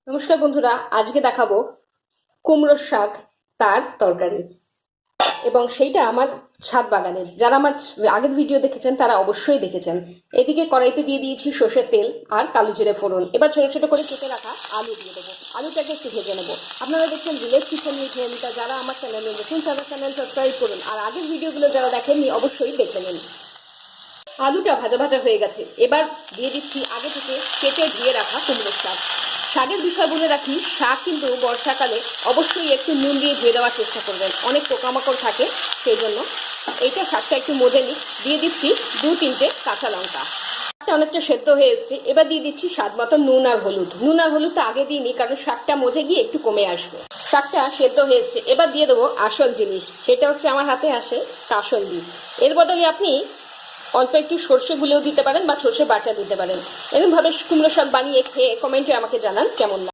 নমস্কার বন্ধুরা, আজকে দেখাবো কুমড়োর শাক তার তরকারি। এবং সেইটা আমার ছাদ বাগানের। যারা আমার আগের ভিডিও দেখেছেন তারা অবশ্যই দেখেছেন। এদিকে কড়াইতে দিয়ে দিয়েছি সর্ষের তেল আর কালো জিরে ফোড়ন। এবার ছোট ছোট করে কেটে রাখা আলু দিয়ে দেবো। আলুটাকে একটু ভেজে নেবো। আপনারা দেখছেন ভিলেজ কিচেন উইথ হেমিতা। যারা আমার চ্যানেলে নতুন তারা চ্যানেল সাবস্ক্রাইব করুন, আর আগের ভিডিওগুলো যারা দেখেননি অবশ্যই দেখে নিন। আলুটা ভাজা ভাজা হয়ে গেছে। এবার দিয়ে দিচ্ছি আগে থেকে কেটে ধুয়ে রাখা কুমড়োর শাক। শাকের বিষয় বলে রাখি, শাক কিন্তু বর্ষাকালে অবশ্যই একটু নুন দিয়ে ধুয়ে দেওয়ার চেষ্টা করবেন, অনেক পোকামাকড় থাকে সেই জন্য। এইটা শাকটা একটু মজে নিই। দিয়ে দিচ্ছি 2-3টে কাঁচা লঙ্কা। শাকটা অনেকটা সেদ্ধ হয়ে এসছে। এবার দিয়ে দিচ্ছি স্বাদ মতো নুন আর হলুদ। নুন আর হলুদটা আগে দিইনি, কারণ শাকটা মজে গিয়ে একটু কমে আসবে। শাকটা সেদ্ধ হয়ে এসছে। এবার দিয়ে দেবো আসল জিনিস, সেটা হচ্ছে আমার হাতে আসে কাসন্দি। এর বদলে আপনি অল্প একটু সর্ষে গুলেও দিতে পারেন বা সর্ষে বাটা দিতে পারেন। এরকমভাবে কুমড়ো শাক বানিয়ে খেয়ে কমেন্টে আমাকে জানান কেমন লাগে।